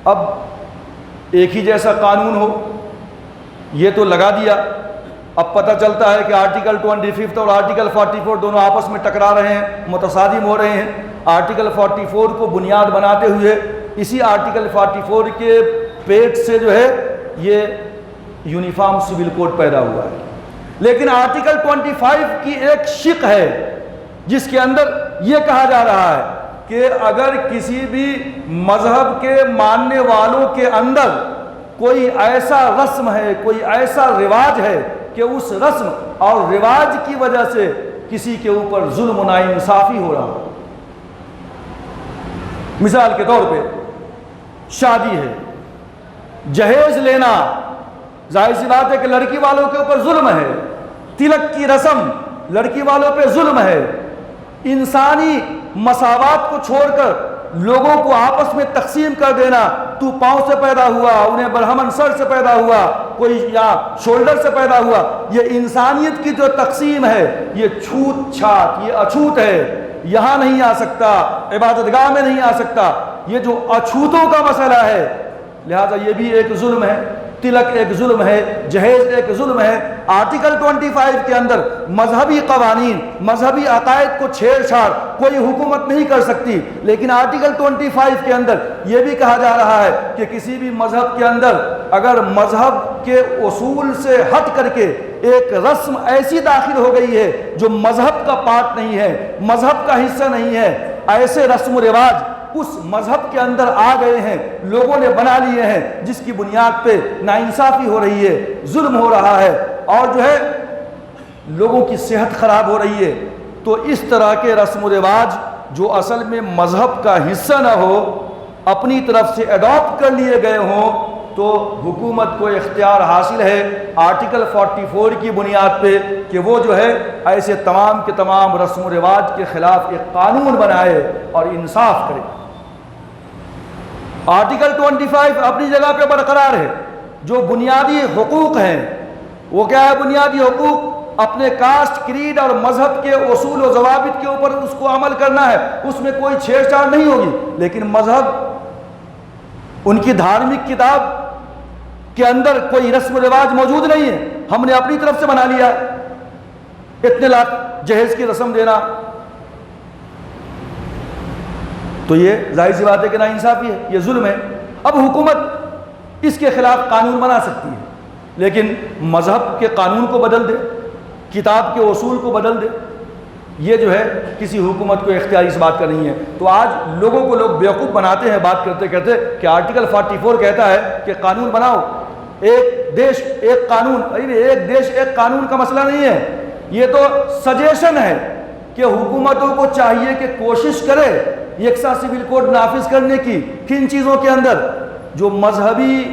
[SPEAKER 1] اب ایک ہی جیسا قانون ہو یہ تو لگا دیا، اب پتہ چلتا ہے کہ آرٹیکل 25 اور آرٹیکل 44 دونوں آپس میں ٹکرا رہے ہیں، متصادم ہو رہے ہیں۔ آرٹیکل 44 کو بنیاد بناتے ہوئے اسی آرٹیکل 44 کے پیٹ سے جو ہے یہ یونیفارم سول کوڈ پیدا ہوا ہے، لیکن آرٹیکل 25 کی ایک شق ہے جس کے اندر یہ کہا جا رہا ہے کہ اگر کسی بھی مذہب کے ماننے والوں کے اندر کوئی ایسا رسم ہے، کوئی ایسا رواج ہے کہ اس رسم اور رواج کی وجہ سے کسی کے اوپر ظلم و ناانصافی ہو رہا ہو، مثال کے طور پہ شادی ہے، جہیز لینا، ظاہر سی بات ہے کہ لڑکی والوں کے اوپر ظلم ہے، تلک کی رسم لڑکی والوں پہ ظلم ہے، انسانی مساوات کو چھوڑ کر لوگوں کو آپس میں تقسیم کر دینا، تو پاؤں سے پیدا ہوا، انہیں برہمن سر سے پیدا ہوا، کوئی یا شولڈر سے پیدا ہوا، یہ انسانیت کی جو تقسیم ہے یہ چھوت چھات، یہ اچھوت ہے، یہاں نہیں آ سکتا، عبادت گاہ میں نہیں آ سکتا، یہ جو اچھوتوں کا مسئلہ ہے، لہذا یہ بھی ایک ظلم ہے، تلک ایک ظلم ہے، جہیز ایک ظلم ہے۔ آرٹیکل 25 کے اندر مذہبی قوانین، مذہبی عقائد کو چھیڑ چھاڑ کوئی حکومت نہیں کر سکتی، لیکن آرٹیکل 25 کے اندر یہ بھی کہا جا رہا ہے کہ کسی بھی مذہب کے اندر اگر مذہب کے اصول سے ہٹ کر کے ایک رسم ایسی داخل ہو گئی ہے جو مذہب کا پارٹ نہیں ہے، مذہب کا حصہ نہیں ہے، ایسے رسم و رواج اس مذہب کے اندر آ گئے ہیں، لوگوں نے بنا لیے ہیں، جس کی بنیاد پہ ناانصافی ہو رہی ہے، ظلم ہو رہا ہے، اور جو ہے لوگوں کی صحت خراب ہو رہی ہے، تو اس طرح کے رسم و رواج جو اصل میں مذہب کا حصہ نہ ہو، اپنی طرف سے اڈاپٹ کر لیے گئے ہوں، تو حکومت کو اختیار حاصل ہے آرٹیکل 44 کی بنیاد پہ کہ وہ جو ہے ایسے تمام کے تمام رسم و رواج کے خلاف ایک قانون بنائے اور انصاف کرے۔ آرٹیکل 25 اپنی جگہ پہ برقرار ہے، جو بنیادی حقوق ہیں وہ کیا ہے؟ بنیادی حقوق اپنے کاسٹ، کریڈ اور مذہب کے اصول و ضوابط کے اوپر اس کو عمل کرنا ہے، اس میں کوئی چھیڑ چھاڑ نہیں ہوگی، لیکن مذہب، ان کی دھارمک کتاب کے اندر کوئی رسم و رواج موجود نہیں ہے، ہم نے اپنی طرف سے بنا لیا ہے، اتنے لاکھ جہیز کی رسم دینا، تو یہ ظاہر سی بات ہے کہ ناانصافی ہے، یہ ظلم ہے۔ اب حکومت اس کے خلاف قانون بنا سکتی ہے، لیکن مذہب کے قانون کو بدل دے، کتاب کے اصول کو بدل دے، یہ جو ہے کسی حکومت کو اختیار اس بات کا نہیں ہے۔ تو آج لوگوں کو لوگ بیوقوف بناتے ہیں بات کرتے کرتے کہ آرٹیکل 44 کہتا ہے کہ قانون بناؤ، ایک دیش ایک قانون۔ ایک دیش ایک قانون کا مسئلہ نہیں ہے، یہ تو سجیشن ہے کہ حکومتوں کو چاہیے کہ کوشش کرے یکساں سول کوڈ نافذ کرنے کی، کن چیزوں کے اندر؟ جو مذہبی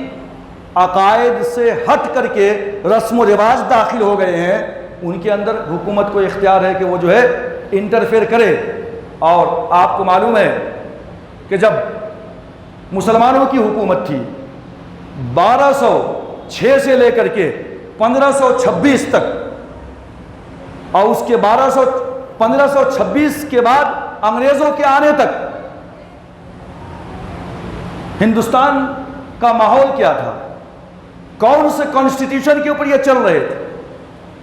[SPEAKER 1] عقائد سے ہٹ کر کے رسم و رواج داخل ہو گئے ہیں، ان کے اندر حکومت کو اختیار ہے کہ وہ جو ہے انٹرفیئر کرے۔ اور آپ کو معلوم ہے کہ جب مسلمانوں کی حکومت تھی 1206 سے لے کر کے 1526 تک، اور اس کے 1526 کے بعد انگریزوں کے آنے تک ہندوستان کا ماحول کیا تھا؟ کون سے کانسٹیٹیوشن کے اوپر یہ چل رہے تھے؟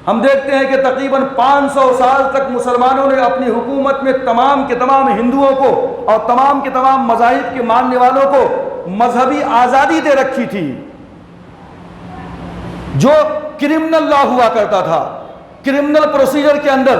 [SPEAKER 1] ہم دیکھتے ہیں کہ تقریباً 500 سال تک مسلمانوں نے اپنی حکومت میں تمام کے تمام ہندوؤں کو اور تمام کے تمام مذاہب کے ماننے والوں کو مذہبی آزادی دے رکھی تھی۔ جو کرمنل لا ہوا کرتا تھا، کرمنل پروسیجر کے اندر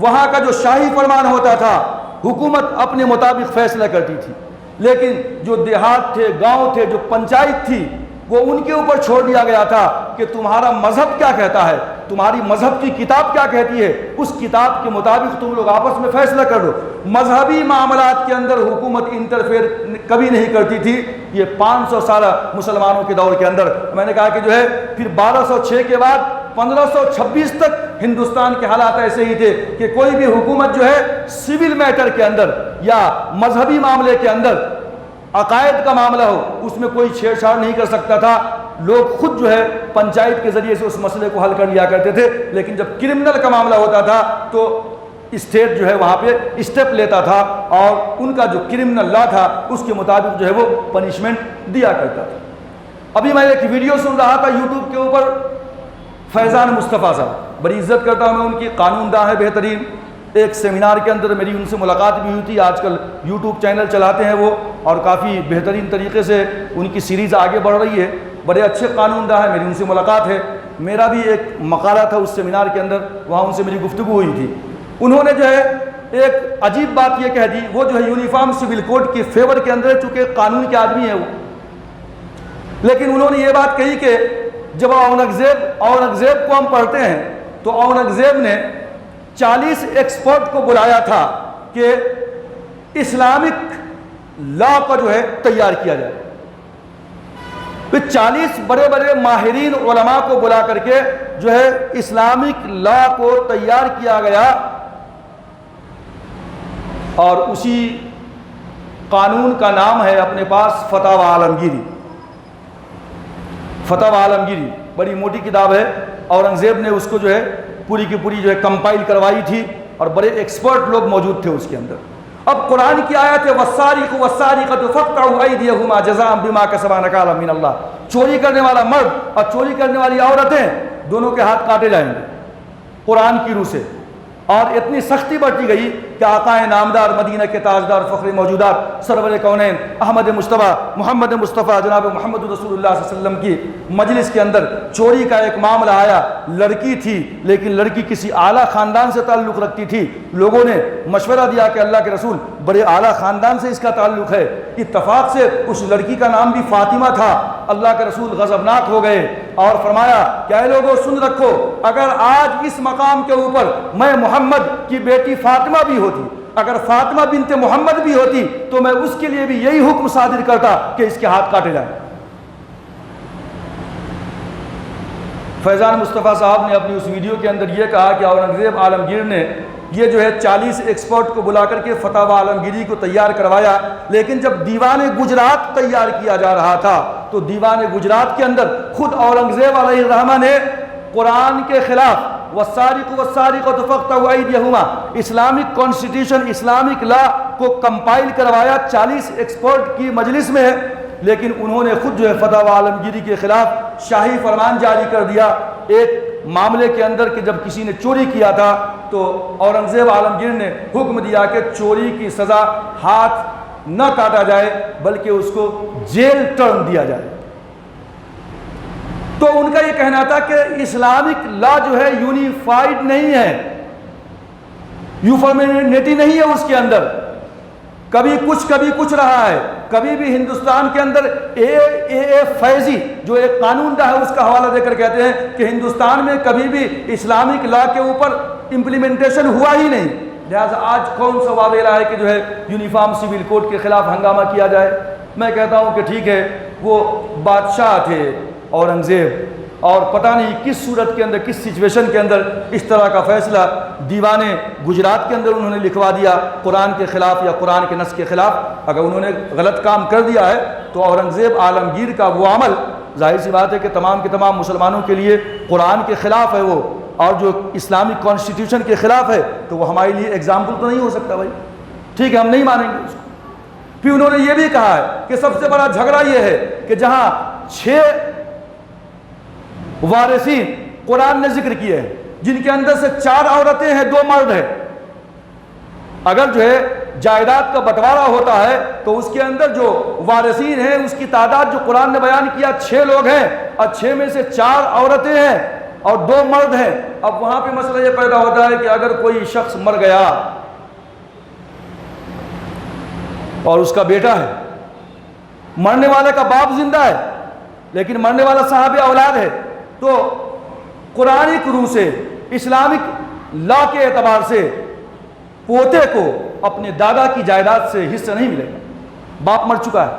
[SPEAKER 1] وہاں کا جو شاہی فرمان ہوتا تھا، حکومت اپنے مطابق فیصلہ کرتی تھی، لیکن جو دیہات تھے، گاؤں تھے، جو پنچایت تھی، وہ ان کے اوپر چھوڑ دیا گیا تھا کہ تمہارا مذہب کیا کہتا ہے، تمہاری مذہب کی کتاب کیا کہتی ہے، اس کتاب کے مطابق تم لوگ آپس میں فیصلہ کر لو۔ مذہبی معاملات کے اندر حکومت انٹرفیئر کبھی نہیں کرتی تھی۔ یہ 500 سالہ مسلمانوں کے دور کے اندر، میں نے کہا کہ جو ہے پھر 1206 کے بعد 1526 تک ہندوستان کے حالات ایسے ہی تھے کہ کوئی بھی حکومت جو ہے سول میٹر کے اندر یا مذہبی معاملے کے اندر، عقائد کا معاملہ ہو، اس میں کوئی چھیڑ چھاڑ نہیں کر سکتا تھا۔ لوگ خود جو ہے پنچایت کے ذریعے سے اس مسئلے کو حل کر لیا کرتے تھے، لیکن جب کرمنل کا معاملہ ہوتا تھا تو اسٹیٹ جو ہے وہاں پہ اسٹیپ لیتا تھا اور ان کا جو کرمنل لا تھا اس کے مطابق جو ہے وہ پنشمنٹ دیا کرتا تھا۔ ابھی میں ایک ویڈیو سن رہا تھا یوٹیوب کے اوپر، فیضان مصطفیٰ صاحب، بڑی عزت کرتا ہوں میں ان کی، قانون داں ہے بہترین۔ ایک سیمینار کے اندر میری ان سے ملاقات بھی ہوئی تھی۔ آج کل یوٹیوب چینل چلاتے ہیں وہ، اور کافی بہترین طریقے سے ان کی سیریز آگے بڑھ رہی ہے، بڑے اچھے قانون داں ہیں، میری ان سے ملاقات ہے۔ میرا بھی ایک مقالہ تھا اس سیمینار کے اندر، وہاں ان سے میری گفتگو ہوئی تھی۔ انہوں نے جو ہے ایک عجیب بات یہ کہہ دی، وہ جو ہے یونیفارم سول کوڈ کی فیور کے اندر، چونکہ قانون کے آدمی ہیں وہ، لیکن انہوں نے یہ بات کہی کہ جب اورنگزیب کو ہم پڑھتے ہیں تو اورنگزیب نے 40 ایکسپرٹ کو بلایا تھا کہ اسلامک لا کا جو ہے تیار کیا جائے۔ پھر 40 بڑے بڑے ماہرین علماء کو بلا کر کے جو ہے اسلامک لا کو تیار کیا گیا، اور اسی قانون کا نام ہے اپنے پاس فتاوی عالمگیری۔ فتاوی عالمگیری بڑی موٹی کتاب ہے، اورنگزیب نے اس کو جو ہے پوری کی پوری جو ہے کمپائل کروائی تھی، اور بڑے ایکسپرٹ لوگ موجود تھے اس کے اندر۔ اب قرآن کی آیت ہے وَالسَّارِقُ وَالسَّارِقَةُ فَاقْطَعُوا أَيْدِيَهُمَا جَزَاءً بِمَا كَسَبَا نَكَالًا مِنَ اللَّهِ۔ چوری کرنے والا مرد اور چوری کرنے والی عورتیں دونوں کے ہاتھ کاٹے جائیں گے قرآن کی روح سے۔ اور اتنی سختی بڑھتی گئی کہ آقا نامدار، مدینہ کے تاجدار، فخر موجودات، سرور کونین احمد مصطفیٰ محمد مصطفیٰ جناب محمد رسول اللہ صلی اللہ علیہ وسلم کی مجلس کے اندر چوری کا ایک معاملہ آیا۔ لڑکی تھی لیکن لڑکی کسی اعلیٰ خاندان سے تعلق رکھتی تھی۔ لوگوں نے مشورہ دیا کہ اللہ کے رسول بڑے اعلیٰ خاندان سے اس کا تعلق ہے۔ اتفاق سے اس لڑکی کا نام بھی فاطمہ تھا۔ اللہ کے رسول غضبناک ہو گئے اور فرمایا کہ اے لوگوں سن رکھو، اگر آج اس مقام کے اوپر میں محمد کی بیٹی فاطمہ بھی ہوتی، اگر فاطمہ بنت محمد بھی ہوتی، تو میں اس کے لیے بھی یہی حکم صادر کرتا کہ اس کے ہاتھ کاٹے جائیں۔ فیضان مصطفیٰ صاحب نے اپنی اس ویڈیو کے اندر یہ کہا کہ اورنگزیب عالمگیر نے یہ جو ہے 40 ایکسپرٹ کو بلا کر کے فتاوی عالمگیری کو تیار کروایا، لیکن جب دیوان گجرات تیار کیا جا رہا تھا تو دیوان گجرات کے اندر خود اورنگزیب علیہ الرحمہ نے قرآن کے خلاف وَالسَّارِقُ وَالسَّارِقَةُ فَاقْطَعُوا أَيْدِيَهُمَا اسلامک کانسٹیٹیوشن، اسلامک لا کو کمپائل کروایا 40 ایکسپرٹ کی مجلس میں، لیکن انہوں نے خود جو ہے فتاوی عالمگیری کے خلاف شاہی فرمان جاری کر دیا ایک معاملے کے اندر کہ جب کسی نے چوری کیا تھا تو اورنگزیب عالمگیر نے حکم دیا کہ چوری کی سزا ہاتھ نہ کاٹا جائے بلکہ اس کو جیل ٹرم دیا جائے۔ تو ان کا یہ کہنا تھا کہ اسلامک لا جو ہے یونیفائڈ نہیں ہے، یونیفارمٹی نہیں ہے اس کے اندر، کبھی کچھ رہا ہے۔ کبھی بھی ہندوستان کے اندر اے فیضی جو ایک قانون دا ہے اس کا حوالہ دے کر کہتے ہیں کہ ہندوستان میں کبھی بھی اسلامک لا کے اوپر امپلیمنٹیشن ہوا ہی نہیں، لہٰذا آج کون سا واویلا ہے کہ جو ہے یونیفارم سول کوڈ کے خلاف ہنگامہ کیا جائے۔ میں کہتا ہوں کہ ٹھیک ہے، وہ بادشاہ تھے اورنگزیب، اور پتہ نہیں کس صورت کے اندر، کس سچویشن کے اندر اس طرح کا فیصلہ دیوان گجرات کے اندر انہوں نے لکھوا دیا قرآن کے خلاف یا قرآن کے نص کے خلاف۔ اگر انہوں نے غلط کام کر دیا ہے تو اورنگزیب عالمگیر کا وہ عمل ظاہر سی بات ہے کہ تمام کے تمام مسلمانوں کے لیے قرآن کے خلاف ہے وہ، اور جو اسلامک کانسٹیٹیوشن کے خلاف ہے، تو وہ ہمارے لیے ایگزامپل تو نہیں ہو سکتا بھائی، ٹھیک ہے، ہم نہیں مانیں گے اس کو۔ پھر انہوں نے یہ بھی کہا ہے کہ سب سے بڑا جھگڑا یہ ہے کہ جہاں 6 وارثین قرآن نے ذکر کیے ہیں، جن کے اندر سے 4 عورتیں ہیں، 2 مرد ہیں، اگر جو ہے جائیداد کا بٹوارا ہوتا ہے تو اس کے اندر جو وارثین ہیں اس کی تعداد جو قرآن نے بیان کیا 6 لوگ ہیں، اور 6 میں سے 4 عورتیں ہیں اور 2 مرد ہیں۔ اب وہاں پہ مسئلہ یہ پیدا ہوتا ہے کہ اگر کوئی شخص مر گیا اور اس کا بیٹا ہے، مرنے والے کا باپ زندہ ہے لیکن مرنے والا صاحب اولاد ہے، تو قرآنک روح سے، اسلامک لا کے اعتبار سے پوتے کو اپنے دادا کی جائیداد سے حصہ نہیں ملے گا، باپ مر چکا ہے۔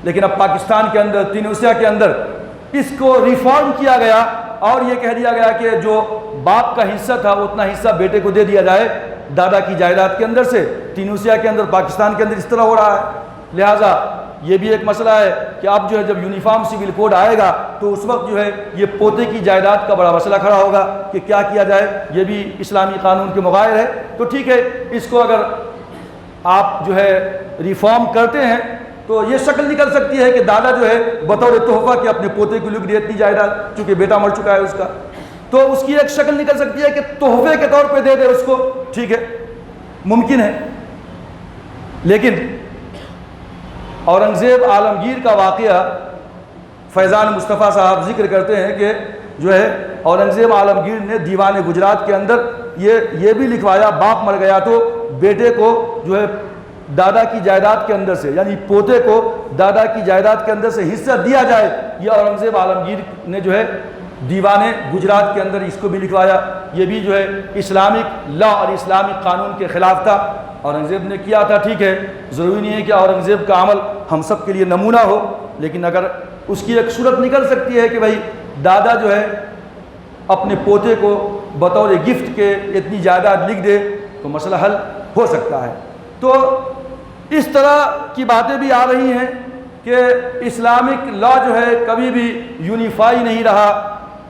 [SPEAKER 1] لیکن اب پاکستان کے اندر، تیونسیا کے اندر اس کو ریفارم کیا گیا اور یہ کہہ دیا گیا کہ جو باپ کا حصہ تھا اتنا حصہ بیٹے کو دے دیا جائے دادا کی جائیداد کے اندر سے۔ تیونسیا کے اندر، پاکستان کے اندر اس طرح ہو رہا ہے۔ لہٰذا یہ بھی ایک مسئلہ ہے کہ اب جو ہے جب یونیفارم سول کوڈ آئے گا تو اس وقت جو ہے یہ پوتے کی جائیداد کا بڑا مسئلہ کھڑا ہوگا کہ کیا کیا جائے، یہ بھی اسلامی قانون کے مغائر ہے۔ تو ٹھیک ہے، اس کو اگر آپ جو ہے ریفارم کرتے ہیں تو یہ شکل نکل سکتی ہے کہ دادا جو ہے بطور تحفہ کہ اپنے پوتے کو لکھ دے اتنی جائیداد، چونکہ بیٹا مر چکا ہے اس کا، تو اس کی ایک شکل نکل سکتی ہے کہ تحفے کے طور پہ دے دے اس کو، ٹھیک ہے، ممکن ہے۔ لیکن اورنگزیب عالمگیر کا واقعہ فیضان مصطفیٰ صاحب ذکر کرتے ہیں کہ جو ہے اورنگزیب عالمگیر نے دیوان گجرات کے اندر یہ بھی لکھوایا، باپ مر گیا تو بیٹے کو جو ہے دادا کی جائیداد کے اندر سے، یعنی پوتے کو دادا کی جائیداد کے اندر سے حصہ دیا جائے۔ یہ اورنگزیب عالمگیر نے جو ہے دیوان گجرات کے اندر اس کو بھی لکھوایا۔ یہ بھی جو ہے اسلامک لا اور اسلامک قانون کے خلاف تھا، اورنگزیب نے کیا تھا، ٹھیک ہے۔ ضروری نہیں ہے کہ اورنگزیب کا عمل ہم سب کے لیے نمونہ ہو، لیکن اگر اس کی ایک صورت نکل سکتی ہے کہ بھائی دادا جو ہے اپنے پوتے کو بطور گفٹ کے اتنی جائیداد لکھ دے تو مسئلہ حل ہو سکتا ہے۔ تو اس طرح کی باتیں بھی آ رہی ہیں کہ اسلامک لا جو ہے کبھی بھی یونیفائی نہیں رہا،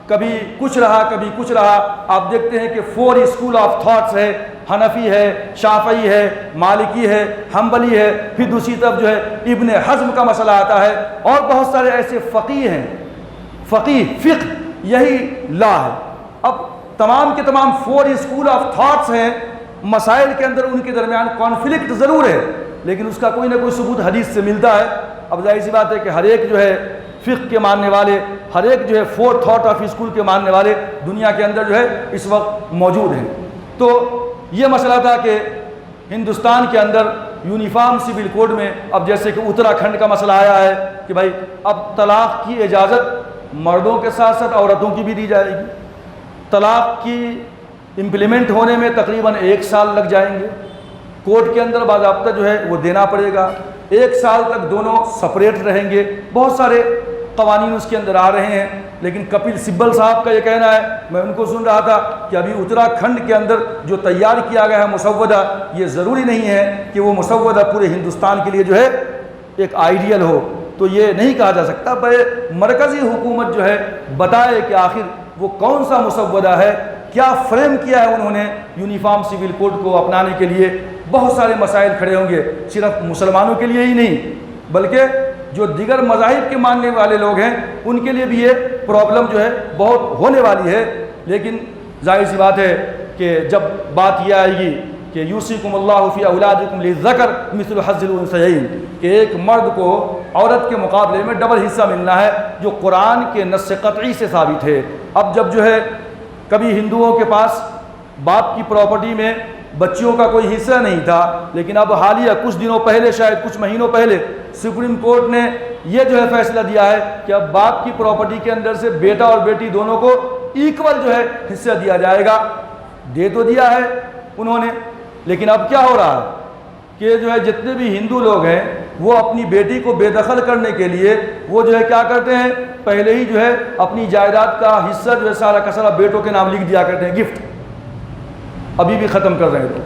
[SPEAKER 1] کبھی کچھ رہا کبھی کچھ رہا۔ آپ دیکھتے ہیں کہ 4 اسکول آف تھاٹس ہے، حنفی ہے، شافعی ہے، مالکی ہے، حنبلی ہے، پھر دوسری طرف جو ہے ابن حزم کا مسئلہ آتا ہے، اور بہت سارے ایسے فقیہ ہیں، فقہ یہی لا ہے۔ اب تمام کے تمام 4 اسکول آف تھاٹس ہیں، مسائل کے اندر ان کے درمیان کانفلکٹ ضرور ہے، لیکن اس کا کوئی نہ کوئی ثبوت حدیث سے ملتا ہے۔ اب ظاہر سی بات ہے کہ ہر ایک جو ہے فقہ کے ماننے والے، ہر ایک جو ہے 4 تھاٹ آف اسکول کے ماننے والے دنیا کے اندر جو ہے اس وقت موجود ہیں۔ تو یہ مسئلہ تھا کہ ہندوستان کے اندر یونیفارم سول کوڈ میں اب جیسے کہ اتراکھنڈ کا مسئلہ آیا ہے کہ بھائی اب طلاق کی اجازت مردوں کے ساتھ ساتھ عورتوں کی بھی دی جائے گی۔ طلاق کی امپلیمنٹ ہونے میں تقریباً 1 سال لگ جائیں گے، کورٹ کے اندر باضابطہ جو ہے وہ دینا پڑے گا، 1 سال تک دونوں سپریٹ رہیں گے، بہت سارے قوانین اس کے اندر آ رہے ہیں۔ لیکن کپل سبل صاحب کا یہ کہنا ہے، میں ان کو سن رہا تھا کہ ابھی اتراکھنڈ کے اندر جو تیار کیا گیا ہے مسودہ، یہ ضروری نہیں ہے کہ وہ مسودہ پورے ہندوستان کے لیے جو ہے ایک آئیڈیل ہو۔ تو یہ نہیں کہا جا سکتا، مرکزی حکومت جو ہے بتائے کہ آخر وہ کون سا مسودہ ہے، کیا فریم کیا ہے انہوں نے یونیفارم سول کوڈ کو اپنانے کے لیے۔ بہت سارے مسائل کھڑے ہوں گے، صرف مسلمانوں کے لیے ہی نہیں بلکہ جو دیگر مذاہب کے ماننے والے لوگ ہیں ان کے لیے بھی یہ پرابلم جو ہے بہت ہونے والی ہے۔ لیکن ظاہر سی بات ہے کہ جب بات یہ آئے گی کہ یوصیکم اللہ فی اولادکم للذکر مثل حظ الانثیین، کہ ایک مرد کو عورت کے مقابلے میں ڈبل حصہ ملنا ہے، جو قرآن کے نص قطعی سے ثابت ہے۔ اب جب جو ہے کبھی ہندوؤں کے پاس باپ کی پراپرٹی میں بچیوں کا کوئی حصہ نہیں تھا، لیکن اب حالیہ کچھ دنوں پہلے، شاید کچھ مہینوں پہلے، سپریم کورٹ نے یہ جو ہے فیصلہ دیا ہے کہ اب باپ کی پراپرٹی کے اندر سے بیٹا اور بیٹی دونوں کو ایکول جو ہے حصہ دیا جائے گا۔ دے تو دیا ہے انہوں نے، لیکن اب کیا ہو رہا ہے کہ جو ہے جتنے بھی ہندو لوگ ہیں وہ اپنی بیٹی کو بے دخل کرنے کے لیے وہ جو ہے کیا کرتے ہیں، پہلے ہی جو ہے اپنی جائیداد کا حصہ جو ہے سارا کا سارا بیٹوں کے نام لکھ دیا کرتے ہیں، گفٹ ابھی بھی ختم کر رہے ہیں تو۔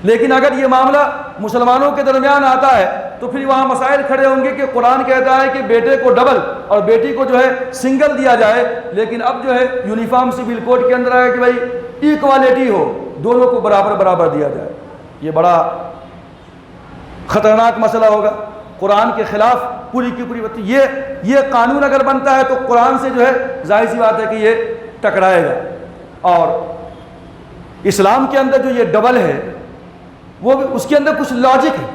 [SPEAKER 1] لیکن اگر یہ معاملہ مسلمانوں کے درمیان آتا ہے تو پھر وہاں مسائل کھڑے ہوں گے کہ قرآن کہتا ہے کہ بیٹے کو ڈبل اور بیٹی کو جو ہے سنگل دیا جائے، لیکن اب جو ہے یونیفارم سول کوڈ کے اندر آیا کہ بھائی ایکوالٹی ہو، دونوں کو برابر برابر دیا جائے۔ یہ بڑا خطرناک مسئلہ ہوگا، قرآن کے خلاف پوری کی پوری بات۔ یہ قانون اگر بنتا ہے تو قرآن سے جو ہے ظاہر سی بات ہے کہ یہ ٹکرائے گا۔ اور اسلام کے اندر جو یہ ڈبل ہے وہ بھی اس کے اندر کچھ لاجک ہے۔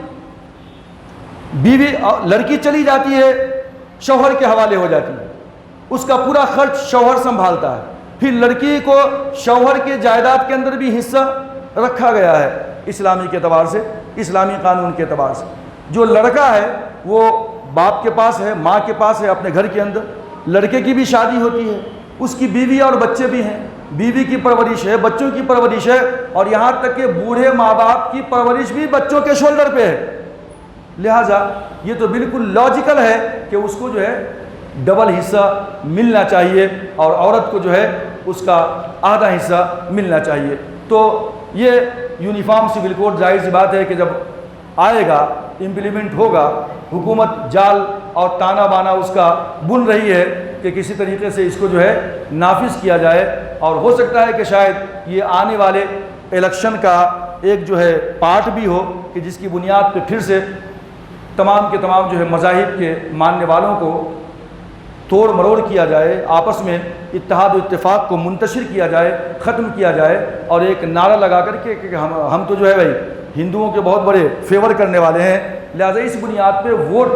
[SPEAKER 1] بیوی لڑکی چلی جاتی ہے، شوہر کے حوالے ہو جاتی ہے، اس کا پورا خرچ شوہر سنبھالتا ہے، پھر لڑکی کو شوہر کے جائیداد کے اندر بھی حصہ رکھا گیا ہے اسلامی کے اعتبار سے، اسلامی قانون کے اعتبار سے۔ جو لڑکا ہے وہ باپ کے پاس ہے، ماں کے پاس ہے اپنے گھر کے اندر، لڑکے کی بھی شادی ہوتی ہے، اس کی بیوی اور بچے بھی ہیں، بیوی کی پرورش ہے، بچوں کی پرورش ہے، اور یہاں تک کہ بوڑھے ماں باپ کی پرورش بھی بچوں کے شولڈر پہ ہے۔ لہٰذا یہ تو بالکل لاجیکل ہے کہ اس کو جو ہے ڈبل حصہ ملنا چاہیے اور عورت کو جو ہے اس کا آدھا حصہ ملنا چاہیے۔ تو یہ یونیفارم سول کوڈ ظاہر سی بات ہے کہ جب آئے گا، امپلیمنٹ ہوگا، حکومت جال اور تانا بانا اس کا بن رہی ہے کہ کسی طریقے سے اس کو جو ہے نافذ کیا جائے، اور ہو سکتا ہے کہ شاید یہ آنے والے الیکشن کا ایک جو ہے پارٹ بھی ہو کہ جس کی بنیاد پہ پھر سے تمام کے تمام جو ہے مذاہب کے ماننے والوں کو توڑ مروڑ کیا جائے، آپس میں اتحاد و اتفاق کو منتشر کیا جائے، ختم کیا جائے، اور ایک نعرہ لگا کر کے کہ ہم تو جو ہے بھائی ہندوؤں کے بہت بڑے فیور کرنے والے ہیں، لہٰذا اس بنیاد پہ ووٹ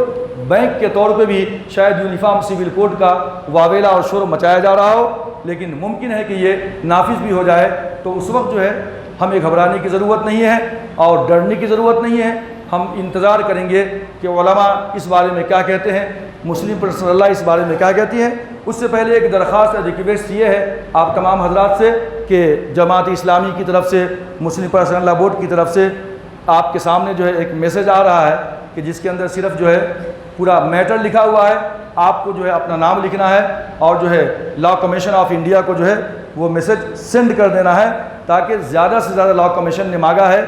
[SPEAKER 1] بینک کے طور پہ بھی شاید یونیفارم سول کوڈ کا واویلا اور شور مچایا جا رہا ہو، لیکن ممکن ہے کہ یہ نافذ بھی ہو جائے تو اس وقت جو ہے ہمیں گھبرانے کی ضرورت نہیں ہے اور ڈرنے کی ضرورت نہیں ہے۔ ہم انتظار کریں گے کہ علماء اس بارے میں کیا کہتے ہیں، مسلم پرسنل صلی اللہ اس بارے میں کیا کہتی ہیں۔ اس سے پہلے ایک درخواست ریکویسٹ یہ ہے آپ تمام حضرات سے کہ جماعت اسلامی کی طرف سے، مسلم پرسنل اللہ بورڈ کی طرف سے آپ کے سامنے جو ہے ایک میسج آ رہا ہے کہ جس کے اندر صرف جو ہے پورا میٹر لکھا ہوا ہے، آپ کو جو ہے اپنا نام لکھنا ہے اور جو ہے لا کمیشن آف انڈیا کو جو ہے وہ میسج سینڈ کر دینا ہے، تاکہ زیادہ سے زیادہ لا کمیشن نے مانگا ہے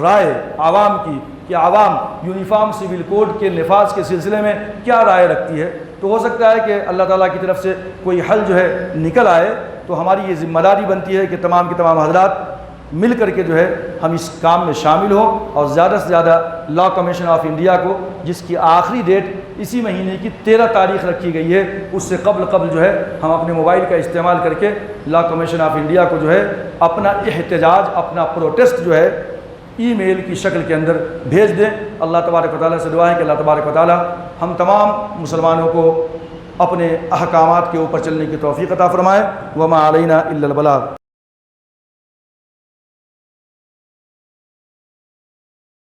[SPEAKER 1] رائے عوام کی کہ عوام یونیفارم سول کوڈ کے نفاذ کے سلسلے میں کیا رائے رکھتی ہے۔ تو ہو سکتا ہے کہ اللہ تعالیٰ کی طرف سے کوئی حل جو ہے نکل آئے، تو ہماری یہ ذمہ داری بنتی ہے کہ تمام کے تمام حضرات مل کر کے جو ہے ہم اس کام میں شامل ہوں اور زیادہ سے زیادہ لا کمیشن آف انڈیا کو، جس کی آخری ڈیٹ اسی مہینے کی 13 تاریخ رکھی گئی ہے، اس سے قبل جو ہے ہم اپنے موبائل کا استعمال کر کے لا کمیشن آف انڈیا کو جو ہے اپنا احتجاج، اپنا پروٹیسٹ جو ہے ای میل کی شکل کے اندر بھیج دیں۔ اللہ تبارک و تعالیٰ سے دعا ہے کہ اللہ تبارک و تعالیٰ ہم تمام مسلمانوں کو اپنے احکامات کے اوپر چلنے کی توفیق عطا فرمائے۔ وما علینا الا البلاغ۔